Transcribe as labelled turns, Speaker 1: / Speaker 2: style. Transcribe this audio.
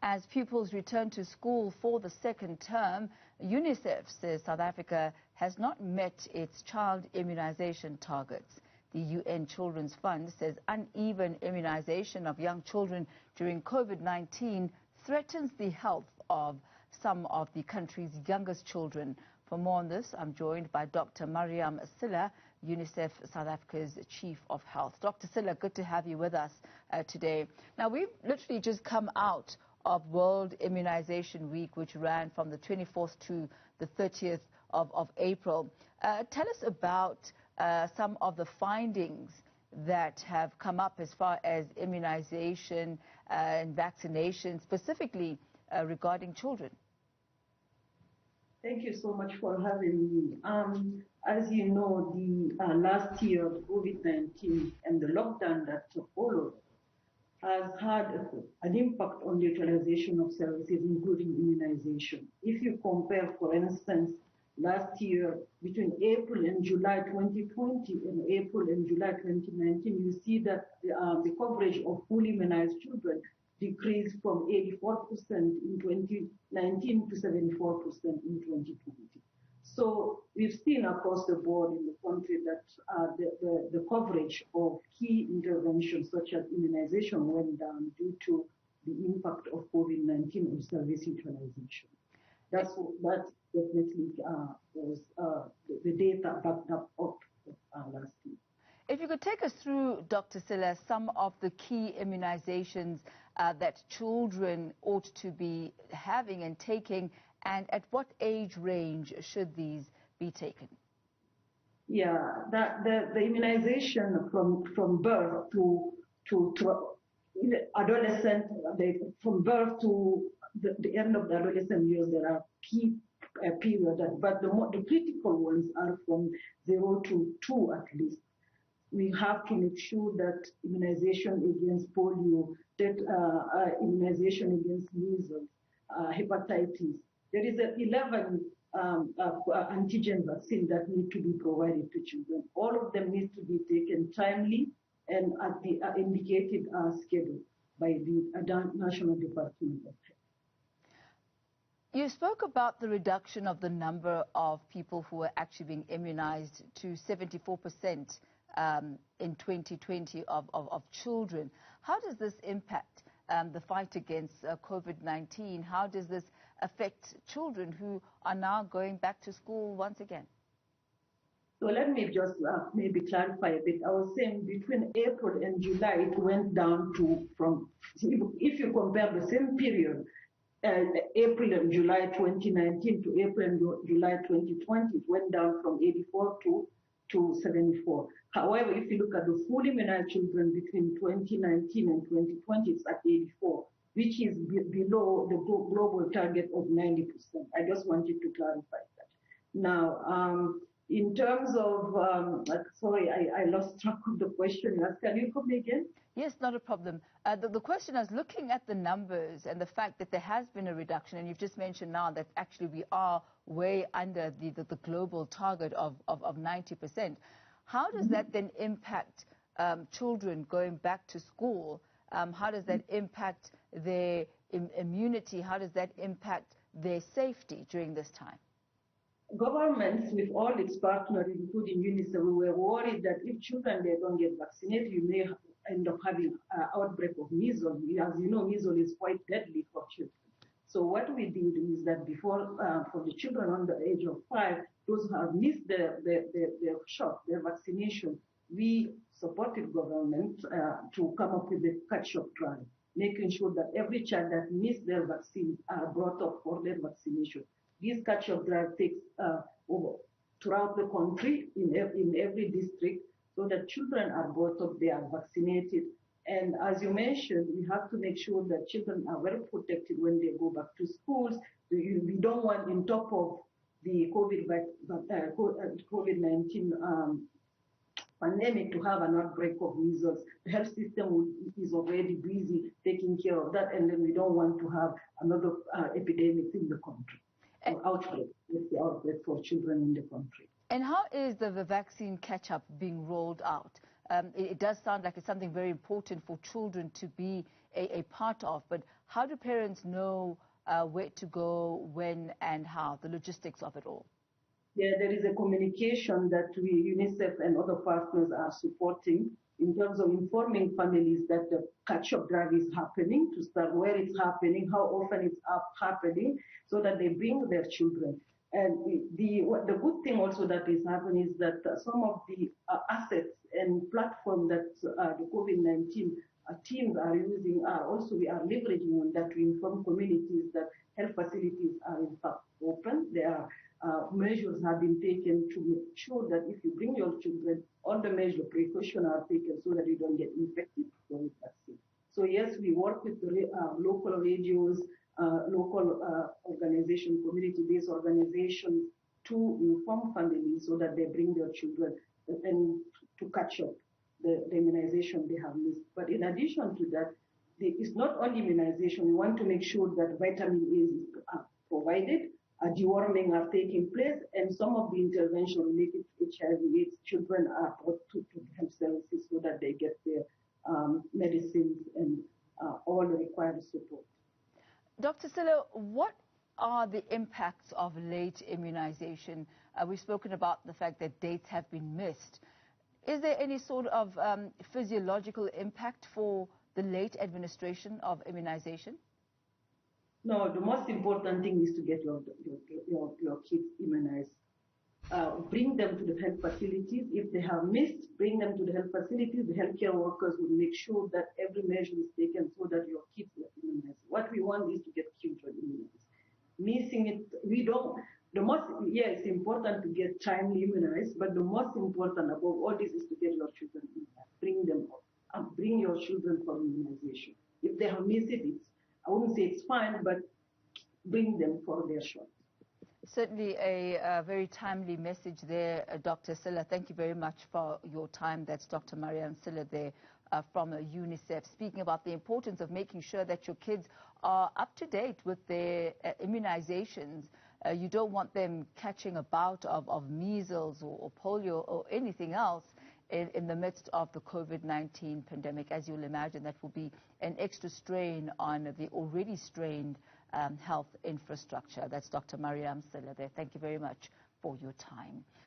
Speaker 1: As pupils return to school for the second term, UNICEF says South Africa has not met its child immunization targets. The UN Children's Fund says uneven immunization of young children during COVID-19 threatens the health of some of the country's youngest children. For more on this, I'm joined by Dr. Mariam Silla, UNICEF South Africa's Chief of Health. Dr. Silla, good to have you with us today. Now, we've literally just come out of World Immunization Week, which ran from the 24th to the 30th of April. Tell us about some of the findings that have come up as far as immunization and vaccination, specifically regarding children.
Speaker 2: Thank you so much for having me. As you know, the last year of COVID-19 and the lockdown that followed has had an impact on the utilization of services, including immunization. If you compare, for instance, last year between April and July 2020 and April and July 2019, you see that the coverage of fully immunized children decreased from 84% in 2019 to 74% in 2020. So we've seen across the board in the country that the coverage of key interventions such as immunization went down due to the impact of COVID-19 on service utilization. That definitely was the data backed up last year.
Speaker 1: If you could take us through, Dr. Silla, some of the key immunizations that children ought to be having and taking, and at what age range should these be taken?
Speaker 2: Yeah, the immunization from birth to adolescent, from birth to the end of the adolescent years, there are key periods, but the critical ones are from 0 to 2 at least. We have to make sure that immunization against polio, that immunization against measles, hepatitis. There is 11 antigen vaccine that need to be provided to children. All of them need to be taken timely and at the indicated schedule by the National Department of Health.
Speaker 1: You spoke about the reduction of the number of people who are actually being immunized to 74% in 2020 of children. How does this impact the fight against COVID-19? How does this affect children who are now going back to school once again?
Speaker 2: So let me just maybe clarify a bit. I was saying between April and July, it went down to if you compare the same period, April and July 2019 to April and July 2020, it went down from 84 to 74. However, if you look at the fully immunized children between 2019 and 2020, it's at 84, which is below the global target of 90%. I just wanted to clarify that. Now, in terms of, sorry, I lost track of the question. Can you come again?
Speaker 1: Yes, not a problem. The question is looking at the numbers and the fact that there has been a reduction, and you've just mentioned now that actually we are way under the global target of 90%. How does that then impact children going back to school? How does that impact their immunity? How does that impact their safety during this time?
Speaker 2: Governments, with all its partners, including UNICEF, we were worried that if children they don't get vaccinated, you may end up having an outbreak of measles. As you know, measles is quite deadly for children. So what we did is that before, for the children under the age of 5, those who have missed their shot, their vaccination, we supported government to come up with a catch-up drive, making sure that every child that missed their vaccine are brought up for their vaccination. This catch-up drive takes throughout the country, in every district, so that children are brought up, they are vaccinated. And as you mentioned, we have to make sure that children are well protected when they go back to schools. We don't want, on top of the COVID-19 pandemic, to have an outbreak of measles. The health system is already busy taking care of that, and then we don't want to have another epidemic in the country. Outbreak, it's the outbreak for children in the country.
Speaker 1: And how is the vaccine catch-up being rolled out? It does sound like it's something very important for children to be a part of, but How do parents know where to go, when and how, the logistics of it all?
Speaker 2: Yeah, there is a communication that UNICEF and other partners are supporting in terms of informing families that the catch-up drive is happening, to start where it's happening, how often it's happening, so that they bring their children. And the good thing also that is happening is that some of the assets and platforms that the COVID-19 teams are using we are leveraging on that to inform communities that health facilities are in fact open. There are measures have been taken to make sure that if you bring your children, all the measures, precautions are taken so that you don't get infected with vaccine. So yes, we work with local radios, local organizations, community-based organizations to inform families so that they bring their children and to catch up the immunization they have missed. But in addition to that, it's not only immunization. We want to make sure that vitamin A is provided, deworming are taking place, and some of the intervention related to HIV/AIDS children are brought to health services so that they get their medicines and all the required support.
Speaker 1: Dr. Silla, what are the impacts of late immunization? We've spoken about the fact that dates have been missed. Is there any sort of physiological impact for the late administration of immunization?
Speaker 2: No, the most important thing is to get your kids immunized. Bring them to the health facilities. If they have missed, bring them to the health facilities. The healthcare workers will make sure that every measure is taken so that your kids are immunized. What we want is to get children immunized. Missing it, we don't. It's important to get timely immunized, but the most important above all this is to get your children immunized. Bring them up. Bring your children for immunization. If they have missed it, I wouldn't say it's fine, but bring them for their shot.
Speaker 1: Certainly a very timely message there, Dr. Silla. Thank you very much for your time. That's Dr. Mariam Silla there from UNICEF, speaking about the importance of making sure that your kids are up to date with their immunizations. You don't want them catching a bout of measles or polio or anything else in the midst of the COVID-19 pandemic. As you'll imagine, that will be an extra strain on the already strained health infrastructure. That's Dr. Mariam Silla there. Thank you very much for your time.